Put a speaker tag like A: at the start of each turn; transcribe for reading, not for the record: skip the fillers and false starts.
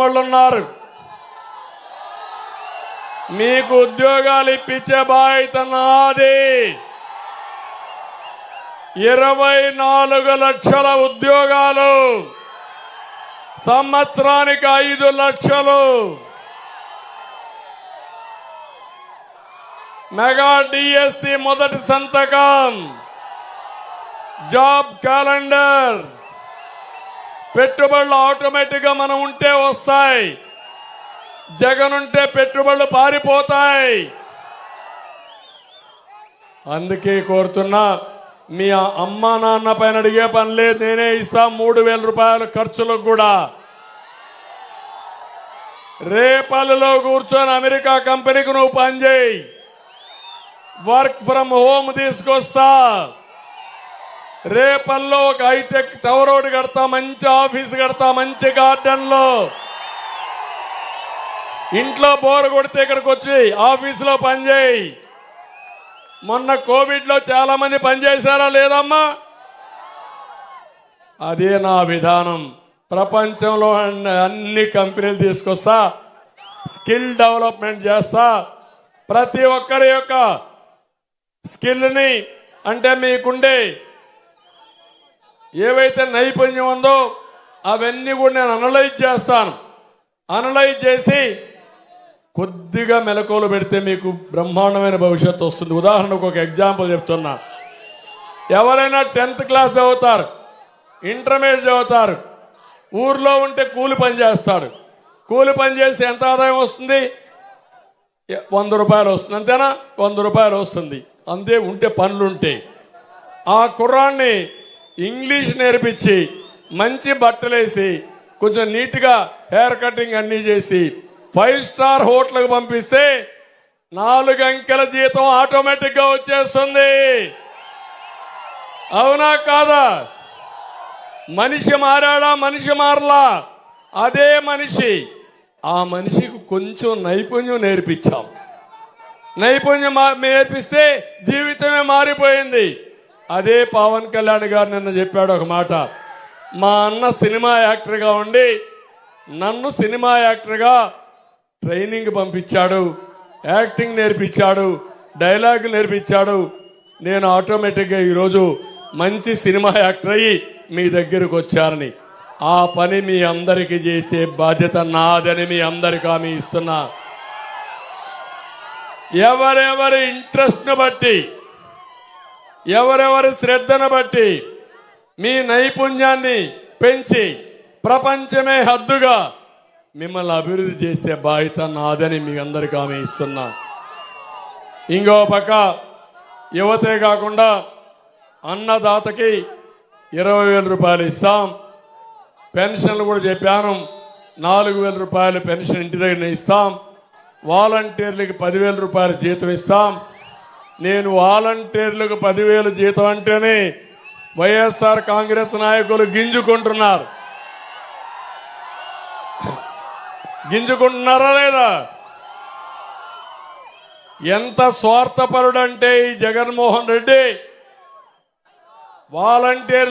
A: తమ్ముళ్ళు ఉన్నారు. మీకు ఉద్యోగాలు ఇప్పించే బాధ్యత నాది. 24 లక్షల ఉద్యోగాలు, సంవత్సరానికి 5 లక్షలు. మెగా డిఎస్సి మొదటి సంతకం, జాబ్ క్యాలెండర్. పెట్టుబడులు ఆటోమేటిక్ గా మనం ఉంటే వస్తాయి, జగన్ ఉంటే పెట్టుబడులు పారిపోతాయి. అందుకే కోరుతున్నా, మీ అమ్మా నాన్న పైన అడిగే పని లేదు, నేనే ఇస్తా 3000 రూపాయల ఖర్చులకు కూడా. రేపల్లిలో కూర్చొని అమెరికా కంపెనీకి నువ్వు పనిచేయి, వర్క్ ఫ్రమ్ హోమ్ తీసుకొస్తా. రేపల్లో ఒక హైటెక్ టవర్ ఒకటి కడతా, మంచి ఆఫీస్ కడతా, మంచి గార్డెన్ లో. ఇంట్లో బోర్ కొడితే ఇక్కడికి వచ్చి ఆఫీసులో పనిచేయి. మొన్న కోవిడ్ లో చాలా మంది పనిచేశారా లేదమ్మా? అదే నా విధానం. ప్రపంచంలో అన్ని కంపెనీలు తీసుకొస్తా, స్కిల్ డెవలప్మెంట్ చేస్తా. ప్రతి ఒక్కరి యొక్క స్కిల్ని, అంటే మీకుండే ఏవైతే నైపుణ్యం ఉందో అవన్నీ కూడా నేను అనలైజ్ చేస్తాను. అనలైజ్ చేసి కొద్దిగా మెలకువలు పెడితే మీకు బ్రహ్మాండమైన భవిష్యత్తు వస్తుంది. ఉదాహరణకు ఒక ఎగ్జాంపుల్ చెప్తున్నా. ఎవరైనా 10th క్లాస్ చదువుతారు, ఇంటర్మీడియట్ చదువుతారు, ఊర్లో ఉంటే కూలి పని చేస్తాడు. కూలి పని చేసి ఎంత ఆదాయం వస్తుంది? 100 రూపాయలు వస్తుంది, అంతేనా? 100 రూపాయలు వస్తుంది. అంతే ఉంటే పనులుంటే. ఆ కుర్రాన్ని ఇంగ్లీష్ నేర్పించి, మంచి బట్టలేసి, కొంచెం నీట్గా హెయిర్ కటింగ్ అన్నీ చేసి 5 స్టార్ హోటల్కి పంపిస్తే 4 అంకెల జీతం ఆటోమేటిక్ గా వచ్చేస్తుంది. అవునా కాదా? మనిషి మారాడా? మనిషి మారలా. అదే మనిషి, ఆ మనిషికి కొంచెం నైపుణ్యం నేర్పించాం. నైపుణ్యం నేర్పిస్తే జీవితమే మారిపోయింది. అదే పవన్ కళ్యాణ్ గారు నిన్న చెప్పాడు ఒక మాట. మా అన్న సినిమా యాక్టర్గా ఉండి నన్ను సినిమా యాక్టర్గా ట్రైనింగ్ పంపించాడు, యాక్టింగ్ నేర్పించాడు, డైలాగ్ నేర్పించాడు. నేను ఆటోమేటిక్గా ఈరోజు మంచి సినిమా యాక్టర్ అయ్యి మీ దగ్గరకు వచ్చారని. ఆ పని మీ అందరికీ చేసే బాధ్యత నాదని మీ అందరికీ హామీ ఇస్తున్నా. ఎవరెవరి ఇంట్రెస్ట్ను బట్టి, ఎవరెవరి శ్రద్ధను బట్టి మీ నైపుణ్యాన్ని పెంచి ప్రపంచమే హద్దుగా మిమ్మల్ని అభివృద్ధి చేసే బాధ్యత నాదని మీ అందరికీ హామీ ఇస్తున్నా. ఇంకో పక్క యువతే కాకుండా అన్నదాతకి 20,000 రూపాయలు ఇస్తాం. పెన్షన్లు కూడా చెప్పాను, 4,000 రూపాయలు పెన్షన్ ఇంటి దగ్గర ఇస్తాం. వాలంటీర్లకి 10,000 రూపాయలు జీతం ఇస్తాం. నేను వాలంటీర్లకు 10,000 జీతం అంటేనే వైఎస్ఆర్ కాంగ్రెస్ నాయకులు గింజుకుంటున్నారు. గింజుకుంటున్నారా లేదా? ఎంత స్వార్థపరుడంటే ఈ జగన్మోహన్ రెడ్డి. వాలంటీర్